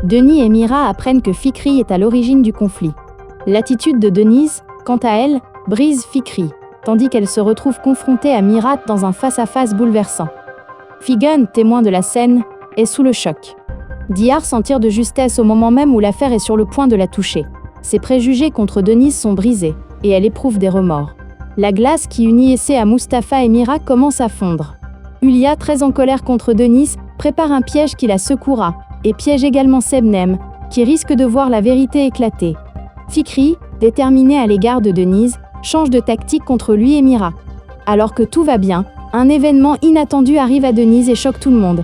Denis et Mira apprennent que Fikri est à l'origine du conflit. L'attitude de Denise, quant à elle, brise Fikri, tandis qu'elle se retrouve confrontée à Mira dans un face-à-face bouleversant. Figen, témoin de la scène, est sous le choc. Dihar s'en tire de justesse au moment même où l'affaire est sur le point de la toucher. Ses préjugés contre Denise sont brisés, et elle éprouve des remords. La glace qui unit Essé à Mustapha et Mira commence à fondre. Hulia, très en colère contre Denise, prépare un piège qui la secouera, et piège également Sebnem, qui risque de voir la vérité éclater. Fikri, déterminé à l'égard de Denise, change de tactique contre lui et Mira. Alors que tout va bien, un événement inattendu arrive à Denise et choque tout le monde.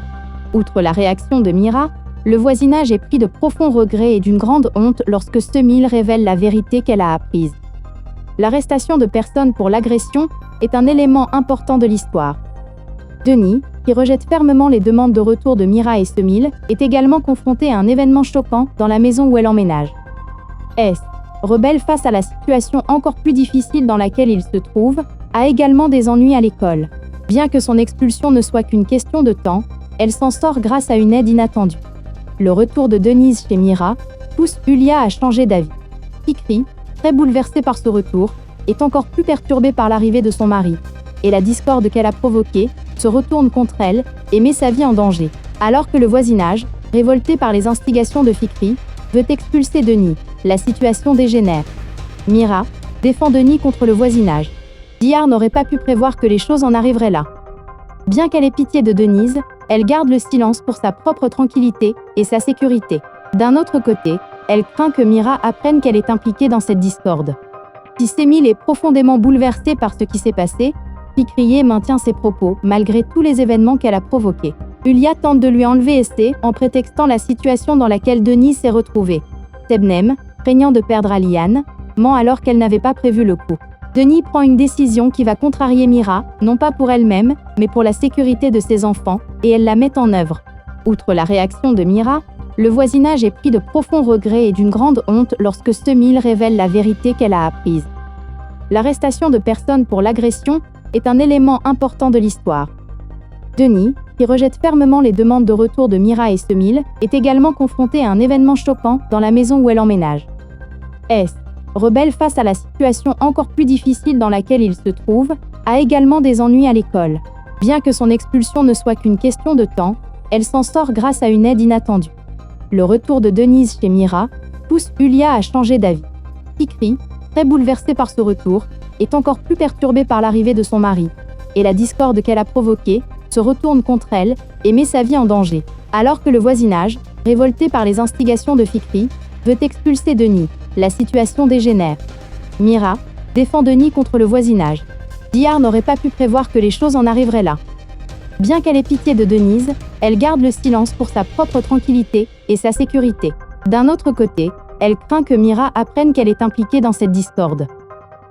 Outre la réaction de Mira, le voisinage est pris de profonds regrets et d'une grande honte lorsque Semil révèle la vérité qu'elle a apprise. L'arrestation de personnes pour l'agression est un élément important de l'histoire. Denis, qui rejette fermement les demandes de retour de Mira et Semil, est également confronté à un événement choquant dans la maison où elle emménage. S, rebelle face à la situation encore plus difficile dans laquelle il se trouve, a également des ennuis à l'école. Bien que son expulsion ne soit qu'une question de temps, elle s'en sort grâce à une aide inattendue. Le retour de Denise chez Mira pousse Hulia à changer d'avis. Fikri, très bouleversée par ce retour, est encore plus perturbée par l'arrivée de son mari, et la discorde qu'elle a provoquée se retourne contre elle et met sa vie en danger. Alors que le voisinage, révolté par les instigations de Fikri, veut expulser Denis, la situation dégénère. Mira défend Denis contre le voisinage. Dihar n'aurait pas pu prévoir que les choses en arriveraient là. Bien qu'elle ait pitié de Denise, elle garde le silence pour sa propre tranquillité et sa sécurité. D'un autre côté, elle craint que Mira apprenne qu'elle est impliquée dans cette discorde. Si Semil est profondément bouleversée par ce qui s'est passé, Fikri maintient ses propos malgré tous les événements qu'elle a provoqués. Hulia tente de lui enlever Essé en prétextant la situation dans laquelle Denis s'est retrouvée. Sebnem, craignant de perdre Aliane, ment alors qu'elle n'avait pas prévu le coup. Denis prend une décision qui va contrarier Mira, non pas pour elle-même, mais pour la sécurité de ses enfants, et elle la met en œuvre. Outre la réaction de Mira, le voisinage est pris de profonds regrets et d'une grande honte lorsque Semil révèle la vérité qu'elle a apprise. L'arrestation de personnes pour l'agression est un élément important de l'histoire. Denis, qui rejette fermement les demandes de retour de Mira et Semil, est également confronté à un événement choquant dans la maison où elle emménage. S, rebelle face à la situation encore plus difficile dans laquelle il se trouve, a également des ennuis à l'école. Bien que son expulsion ne soit qu'une question de temps, elle s'en sort grâce à une aide inattendue. Le retour de Denise chez Mira pousse Hulia à changer d'avis. Fikri, très bouleversée par ce retour, est encore plus perturbée par l'arrivée de son mari, et la discorde qu'elle a provoquée se retourne contre elle et met sa vie en danger. Alors que le voisinage, révolté par les instigations de Fikri, veut expulser Denis, la situation dégénère. Mira défend Denis contre le voisinage. Dihar n'aurait pas pu prévoir que les choses en arriveraient là. Bien qu'elle ait pitié de Denise, elle garde le silence pour sa propre tranquillité et sa sécurité. D'un autre côté, elle craint que Mira apprenne qu'elle est impliquée dans cette discorde.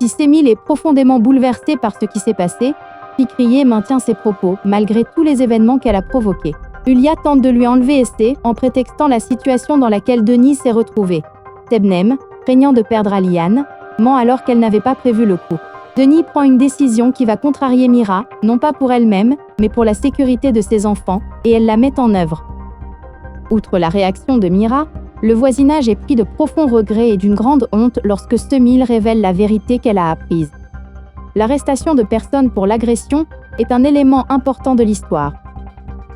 Si Semil est profondément bouleversée par ce qui s'est passé, Fikri maintient ses propos malgré tous les événements qu'elle a provoqués. Hulia tente de lui enlever Essé en prétextant la situation dans laquelle Denis s'est retrouvée. Sebnem, craignant de perdre Aliane, ment alors qu'elle n'avait pas prévu le coup. Denis prend une décision qui va contrarier Mira, non pas pour elle-même, mais pour la sécurité de ses enfants, et elle la met en œuvre. Outre la réaction de Mira, le voisinage est pris de profonds regrets et d'une grande honte lorsque Semil révèle la vérité qu'elle a apprise. L'arrestation de personnes pour l'agression est un élément important de l'histoire.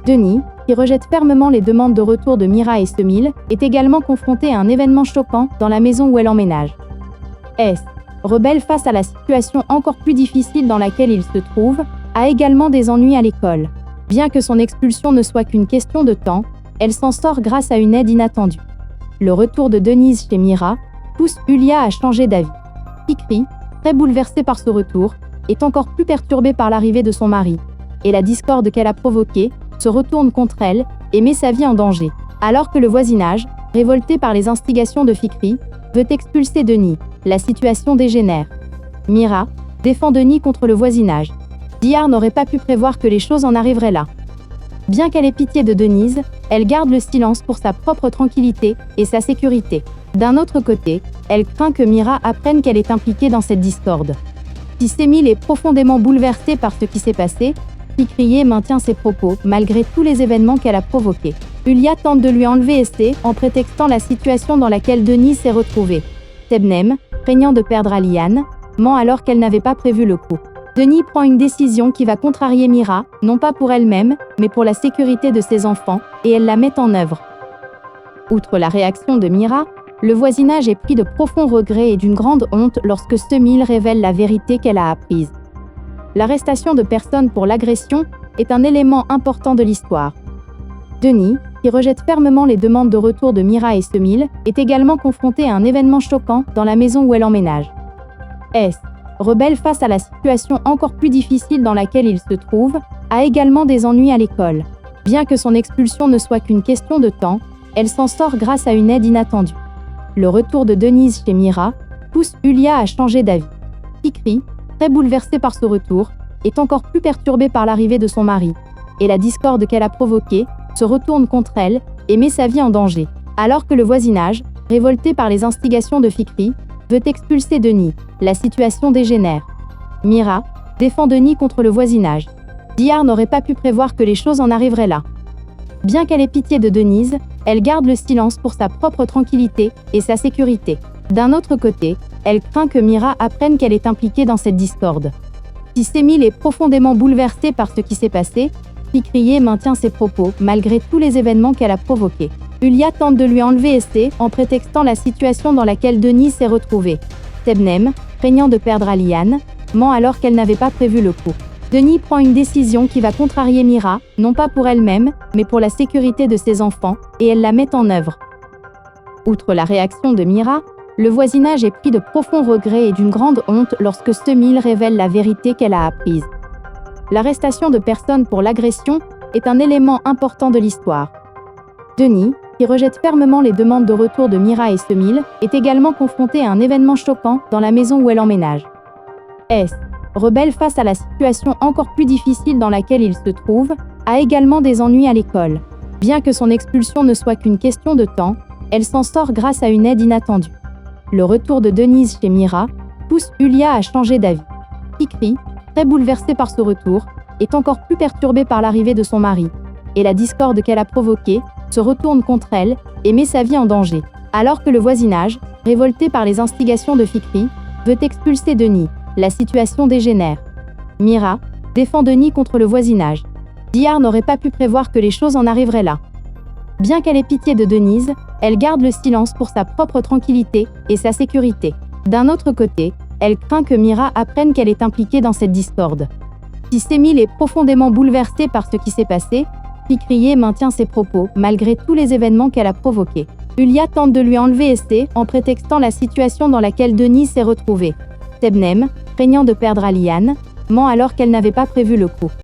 Denis, qui rejette fermement les demandes de retour de Mira et Semil, est également confronté à un événement choquant dans la maison où elle emménage. S, rebelle face à la situation encore plus difficile dans laquelle il se trouve, a également des ennuis à l'école. Bien que son expulsion ne soit qu'une question de temps, elle s'en sort grâce à une aide inattendue. Le retour de Denise chez Mira pousse Hulia à changer d'avis. Fikri, très bouleversée par ce retour, est encore plus perturbée par l'arrivée de son mari, et la discorde qu'elle a provoquée se retourne contre elle et met sa vie en danger. Alors que le voisinage, révolté par les instigations de Fikri, veut expulser Denis, la situation dégénère. Mira défend Denis contre le voisinage. Dihar n'aurait pas pu prévoir que les choses en arriveraient là. Bien qu'elle ait pitié de Denise, elle garde le silence pour sa propre tranquillité et sa sécurité. D'un autre côté, elle craint que Mira apprenne qu'elle est impliquée dans cette discorde. Si Semil est profondément bouleversée par ce qui s'est passé, Fikri maintient ses propos malgré tous les événements qu'elle a provoqués. Ulia tente de lui enlever Estée en prétextant la situation dans laquelle Denise s'est retrouvée. Tebnem, craignant de perdre Aliane, ment alors qu'elle n'avait pas prévu le coup. Denis prend une décision qui va contrarier Mira, non pas pour elle-même, mais pour la sécurité de ses enfants, et elle la met en œuvre. Outre la réaction de Mira, le voisinage est pris de profonds regrets et d'une grande honte lorsque Semil révèle la vérité qu'elle a apprise. L'arrestation de personnes pour l'agression est un élément important de l'histoire. Denis, qui rejette fermement les demandes de retour de Mira et Semil, est également confronté à un événement choquant dans la maison où elle emménage. S, rebelle face à la situation encore plus difficile dans laquelle il se trouve, a également des ennuis à l'école. Bien que son expulsion ne soit qu'une question de temps, elle s'en sort grâce à une aide inattendue. Le retour de Denise chez Mira pousse Ulia à changer d'avis. Fikri, très bouleversée par ce retour, est encore plus perturbée par l'arrivée de son mari, et la discorde qu'elle a provoquée se retourne contre elle et met sa vie en danger. Alors que le voisinage, révolté par les instigations de Fikri, veut expulser Denis, la situation dégénère. Mira défend Denis contre le voisinage. Dihar n'aurait pas pu prévoir que les choses en arriveraient là. Bien qu'elle ait pitié de Denise, elle garde le silence pour sa propre tranquillité et sa sécurité. D'un autre côté, elle craint que Mira apprenne qu'elle est impliquée dans cette discorde. Si Semil est profondément bouleversée par ce qui s'est passé, Fikriye maintient ses propos malgré tous les événements qu'elle a provoqués. Ulia tente de lui enlever Estée en prétextant la situation dans laquelle Denis s'est retrouvée. Tebnem, craignant de perdre Aliane, ment alors qu'elle n'avait pas prévu le coup. Denis prend une décision qui va contrarier Mira, non pas pour elle-même, mais pour la sécurité de ses enfants, et elle la met en œuvre. Outre la réaction de Mira, le voisinage est pris de profonds regrets et d'une grande honte lorsque Semil révèle la vérité qu'elle a apprise. L'arrestation de personnes pour l'agression est un élément important de l'histoire. Denis, qui rejette fermement les demandes de retour de Mira et Semil, est également confronté à un événement choquant dans la maison où elle emménage. S, rebelle face à la situation encore plus difficile dans laquelle il se trouve, a également des ennuis à l'école. Bien que son expulsion ne soit qu'une question de temps, elle s'en sort grâce à une aide inattendue. Le retour de Denise chez Mira pousse Ulia à changer d'avis. Fikri, très bouleversée par ce retour, est encore plus perturbée par l'arrivée de son mari, et la discorde qu'elle a provoquée se retourne contre elle et met sa vie en danger. Alors que le voisinage, révolté par les instigations de Fikri, veut expulser Denis, la situation dégénère. Mira défend Denis contre le voisinage. Dihar n'aurait pas pu prévoir que les choses en arriveraient là. Bien qu'elle ait pitié de Denise, elle garde le silence pour sa propre tranquillité et sa sécurité. D'un autre côté, elle craint que Mira apprenne qu'elle est impliquée dans cette discorde. Si Semil est profondément bouleversée par ce qui s'est passé, Fikriye maintient ses propos malgré tous les événements qu'elle a provoqués. Ulia tente de lui enlever Estée en prétextant la situation dans laquelle Denis s'est retrouvée. Tebnem, craignant de perdre Aliane, ment alors qu'elle n'avait pas prévu le coup.